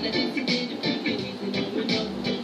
On a décidé de culpabiliser nos bonhommes.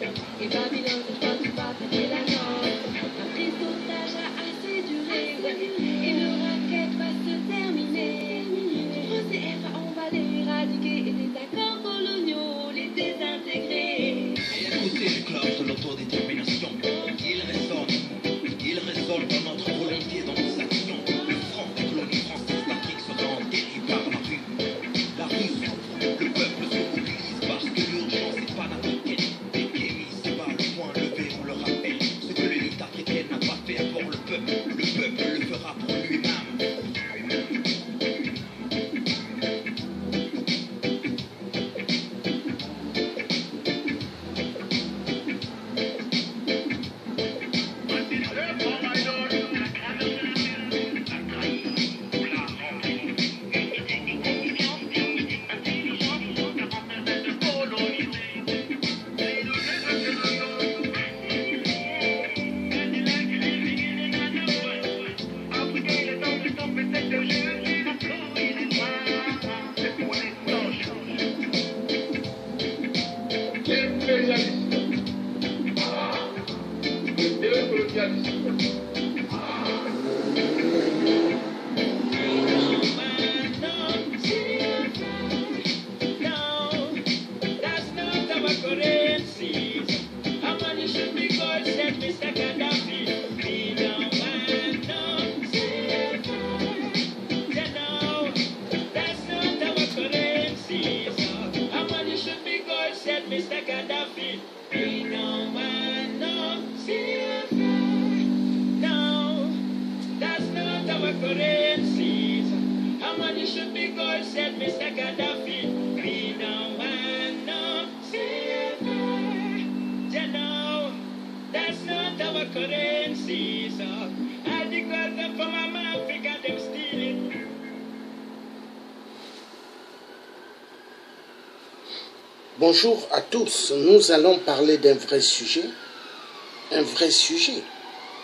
Bonjour à tous, nous allons parler d'un vrai sujet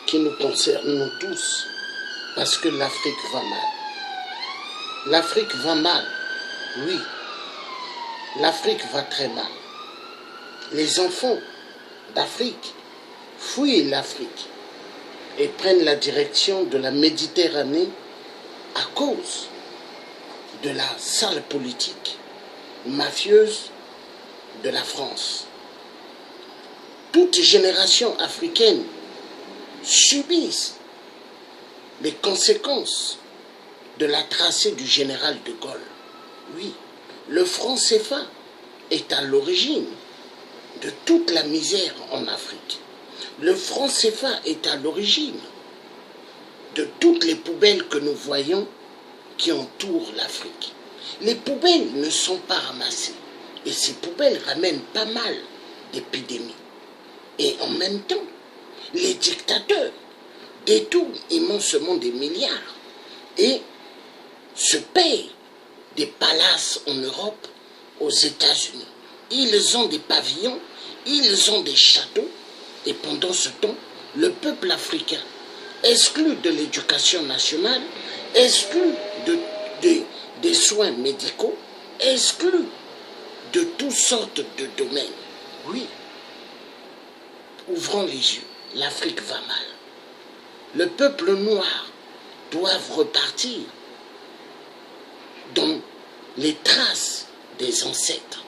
qui nous concerne nous tous, parce que l'Afrique va mal. L'Afrique va mal, oui, l'Afrique va très mal. Les enfants d'Afrique fuient l'Afrique et prennent la direction de la Méditerranée à cause de la sale politique mafieuse de la France. Toute génération africaine subissent les conséquences de la tracée du général de Gaulle. Oui, le franc CFA est à l'origine de toute la misère en Afrique. Le franc CFA est à l'origine de toutes les poubelles que nous voyons qui entourent l'Afrique. Les poubelles ne sont pas ramassées. Et ces poubelles ramènent pas mal d'épidémies. Et en même temps, les dictateurs détournent immensément des milliards et se payent des palaces en Europe, aux États-Unis. Ils ont des pavillons, ils ont des châteaux, et pendant ce temps, le peuple africain, exclu de l'éducation nationale, exclu des soins médicaux, exclu de toutes sortes de domaines. Oui, ouvrons les yeux, l'Afrique va mal. Le peuple noir doit repartir dans les traces des ancêtres.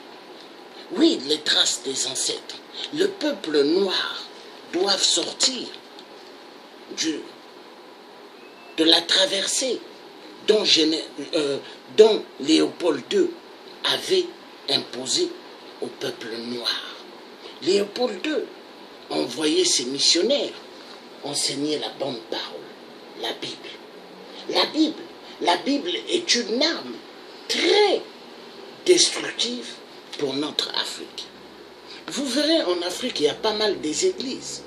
Oui, les traces des ancêtres. Le peuple noir doit sortir de la traversée dont Léopold II avait imposé au peuple noir. Léopold II envoyait ses missionnaires enseigner la bonne parole, la Bible. La Bible est une arme très destructive pour notre Afrique. Vous verrez en Afrique, il y a pas mal des églises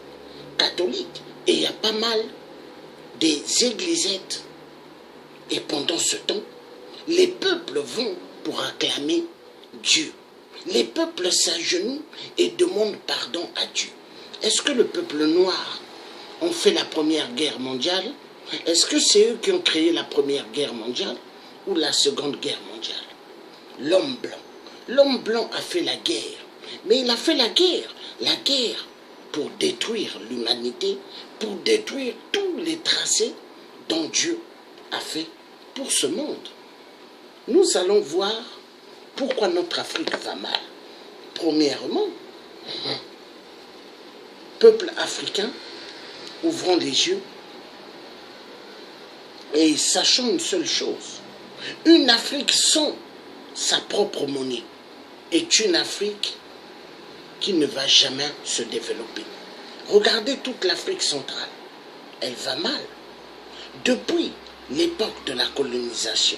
catholiques et il y a pas mal des églisettes. Et pendant ce temps, les peuples vont pour acclamer Dieu. Les peuples s'agenouillent et demandent pardon à Dieu. Est-ce que le peuple noir ont fait la Première Guerre mondiale? Est-ce que c'est eux qui ont créé la Première Guerre mondiale ou la Seconde Guerre mondiale? L'homme blanc. L'homme blanc a fait la guerre. Mais il a fait la guerre pour détruire l'humanité, pour détruire tous les tracés dont Dieu a fait pour ce monde. Nous allons voir pourquoi notre Afrique va mal. Premièrement, peuple africain, ouvrons les yeux et sachons une seule chose. Une Afrique sans sa propre monnaie est une Afrique qui ne va jamais se développer. Regardez toute l'Afrique centrale. Elle va mal. Depuis l'époque de la colonisation,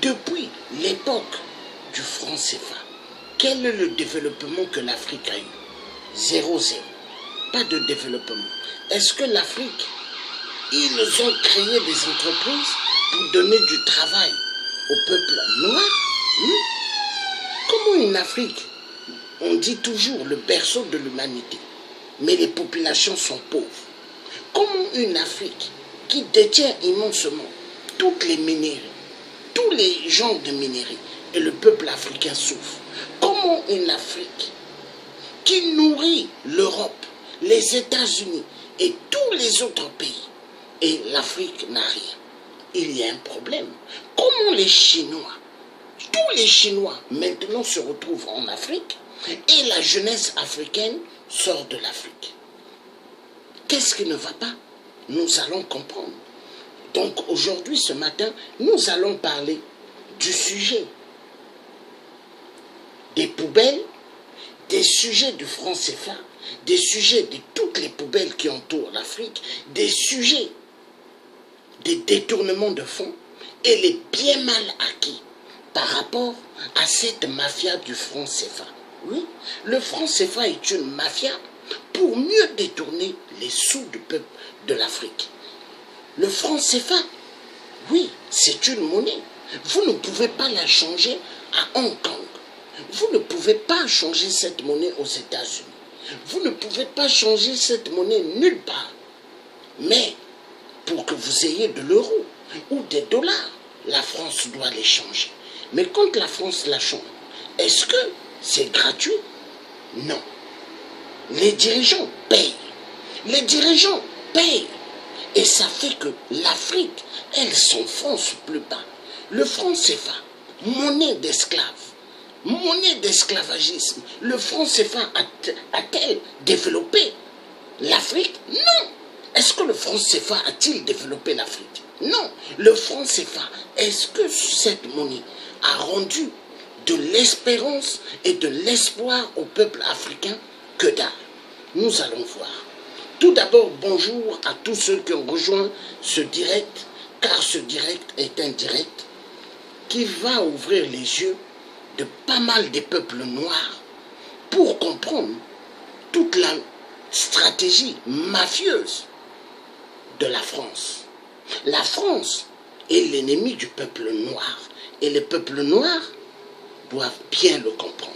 depuis l'époque du franc CFA, quel est le développement que l'Afrique a eu? 0. Pas de développement. Est-ce que l'Afrique, ils ont créé des entreprises pour donner du travail au peuple noir? Comment une Afrique, on dit toujours le berceau de l'humanité, mais les populations sont pauvres? Comment une Afrique qui détient immensement toutes les minerais, tous les genres de minerais, et le peuple africain souffre? Comment une Afrique qui nourrit l'Europe, les États-Unis, et tous les autres pays, et l'Afrique n'a rien. Il y a un problème. Comment les Chinois, tous les Chinois maintenant se retrouvent en Afrique et la jeunesse africaine sort de l'Afrique? Qu'est-ce qui ne va pas? Nous allons comprendre. Donc aujourd'hui, ce matin, nous allons parler du sujet des poubelles, des sujets du franc CFA, des sujets de toutes les poubelles qui entourent l'Afrique, des sujets des détournements de fonds et les bien mal acquis par rapport à cette mafia du franc CFA. Oui, le franc CFA est une mafia pour mieux détourner les sous du peuple de l'Afrique. Le franc CFA, oui, c'est une monnaie. Vous ne pouvez pas la changer à Hong Kong. Vous ne pouvez pas changer cette monnaie aux États-Unis. Vous ne pouvez pas changer cette monnaie nulle part. Mais pour que vous ayez de l'euro ou des dollars, la France doit les changer. Mais quand la France la change, est-ce que c'est gratuit? Non. Les dirigeants payent. Les dirigeants payent. Et ça fait que l'Afrique, elle s'enfonce plus bas. Le franc CFA, monnaie d'esclaves, monnaie d'esclavagisme, le franc CFA a-t-elle développé l'Afrique? Non. Est-ce que le franc CFA a-t-il développé l'Afrique? Non. Le franc CFA, est-ce que cette monnaie a rendu de l'espérance et de l'espoir au peuple africain? Que dalle. Nous allons voir. Tout d'abord, bonjour à tous ceux qui ont rejoint ce direct, car ce direct est un direct qui va ouvrir les yeux de pas mal des peuples noirs pour comprendre toute la stratégie mafieuse de la France. La France est l'ennemi du peuple noir et les peuples noirs doivent bien le comprendre.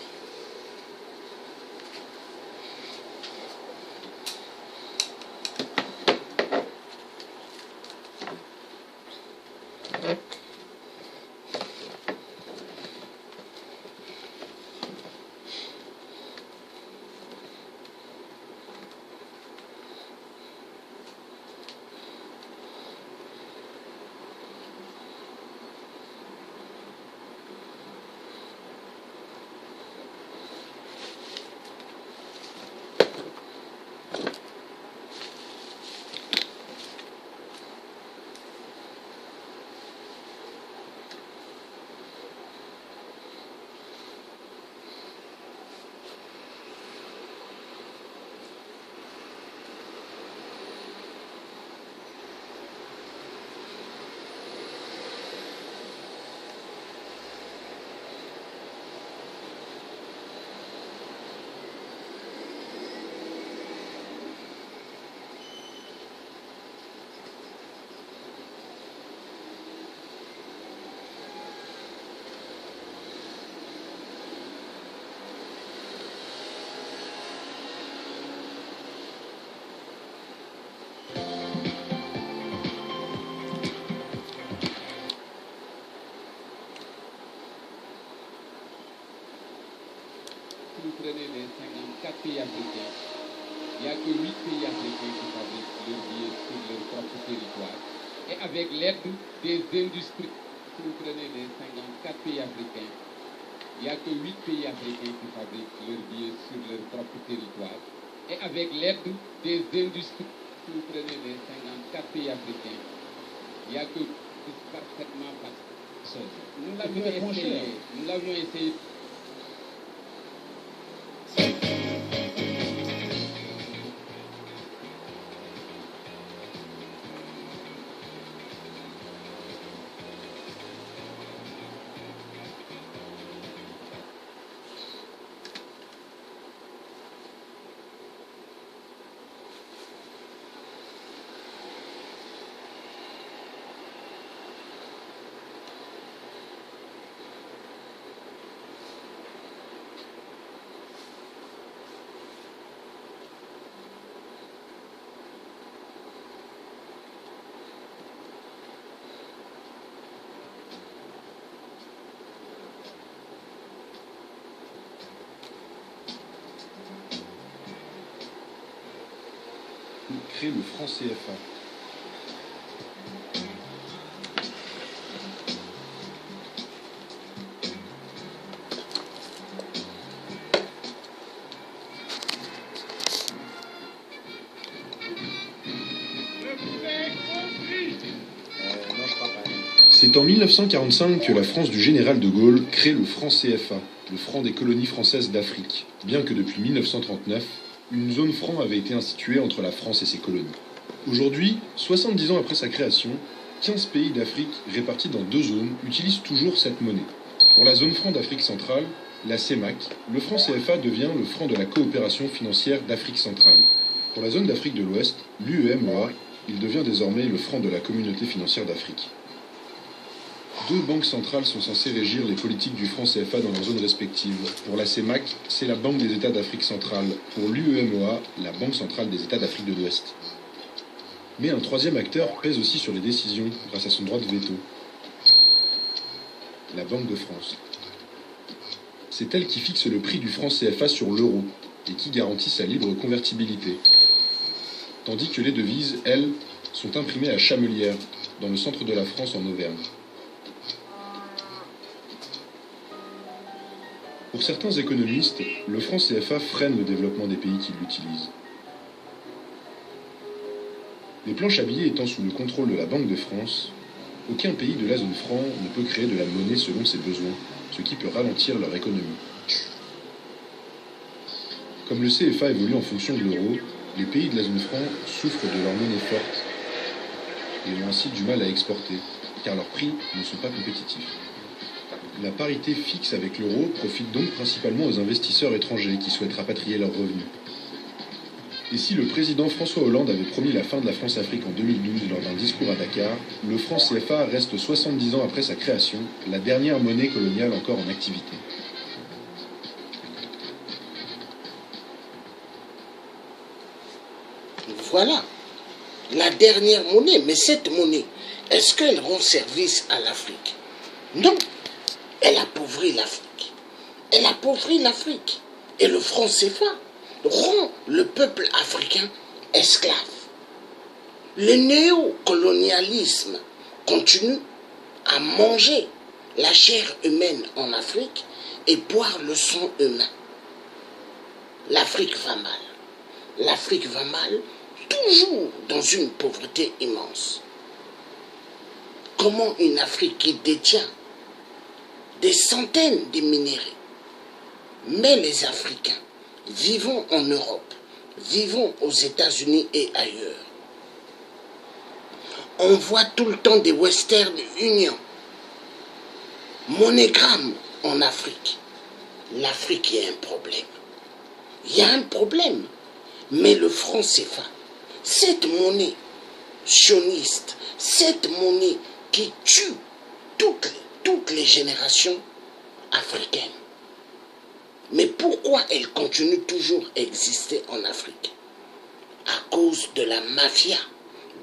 Vous prenez les 54 pays africains, il n'y a que 8 pays africains qui fabriquent leurs billets sur leur propre territoire. Et avec l'aide des industries, si vous prenez les 54 pays africains, il n'y a que 8 pays africains qui fabriquent leurs billets sur leur propre territoire. Et avec l'aide des industries, si vous prenez les 54 pays africains, il n'y a que parfaitement pas. Nous l'avions essayé. crée le franc CFA. C'est en 1945 que la France du général de Gaulle crée le franc CFA, le franc des colonies françaises d'Afrique, bien que depuis 1939, une zone franc avait été instituée entre la France et ses colonies. Aujourd'hui, 70 ans après sa création, 15 pays d'Afrique répartis dans 2 zones utilisent toujours cette monnaie. Pour la zone franc d'Afrique centrale, la CEMAC, le franc CFA devient le franc de la coopération financière d'Afrique centrale. Pour la zone d'Afrique de l'Ouest, l'UEMOA, il devient désormais le franc de la communauté financière d'Afrique. 2 banques centrales sont censées régir les politiques du franc CFA dans leurs zones respectives. Pour la CEMAC, c'est la Banque des États d'Afrique centrale. Pour l'UEMOA, la Banque centrale des États d'Afrique de l'Ouest. Mais un 3e acteur pèse aussi sur les décisions grâce à son droit de veto. La Banque de France. C'est elle qui fixe le prix du franc CFA sur l'euro et qui garantit sa libre convertibilité. Tandis que les devises, elles, sont imprimées à Chamelières, dans le centre de la France en Auvergne. Pour certains économistes, le franc CFA freine le développement des pays qui l'utilisent. Les planches à billets étant sous le contrôle de la Banque de France, aucun pays de la zone franc ne peut créer de la monnaie selon ses besoins, ce qui peut ralentir leur économie. Comme le CFA évolue en fonction de l'euro, les pays de la zone franc souffrent de leur monnaie forte et ont ainsi du mal à exporter, car leurs prix ne sont pas compétitifs. La parité fixe avec l'euro profite donc principalement aux investisseurs étrangers qui souhaitent rapatrier leurs revenus. Et si le président François Hollande avait promis la fin de la France-Afrique en 2012 lors d'un discours à Dakar, le franc CFA reste 70 ans après sa création, la dernière monnaie coloniale encore en activité. Voilà, la dernière monnaie. Mais cette monnaie, est-ce qu'elle rend service à l'Afrique? Non, elle appauvrit l'Afrique. Elle appauvrit l'Afrique. Et le franc CFA rend le peuple africain esclave. Le néocolonialisme continue à manger la chair humaine en Afrique et boire le sang humain. L'Afrique va mal. L'Afrique va mal, toujours dans une pauvreté immense. Comment une Afrique qui détient des centaines de minéraux, mais les Africains vivons en Europe, vivons aux États-Unis et ailleurs. On voit tout le temps des Western Union, MoneyGram en Afrique. L'Afrique, il y a un problème. Il y a un problème. Mais le franc CFA, cette monnaie sioniste, cette monnaie qui tue toutes les générations africaines. Mais pourquoi elle continue toujours à exister en Afrique? À cause de la mafia,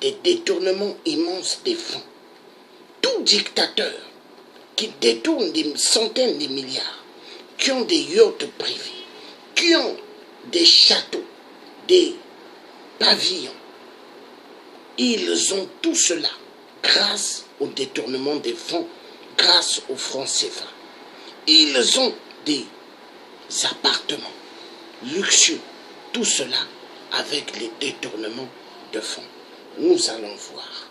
des détournements immenses des fonds. Tout dictateur qui détourne des centaines de milliards, qui ont des yachts privés, qui ont des châteaux, des pavillons, ils ont tout cela grâce au détournement des fonds, grâce au franc CFA. Ils ont des appartements luxueux, tout cela avec les détournements de fonds. Nous allons voir.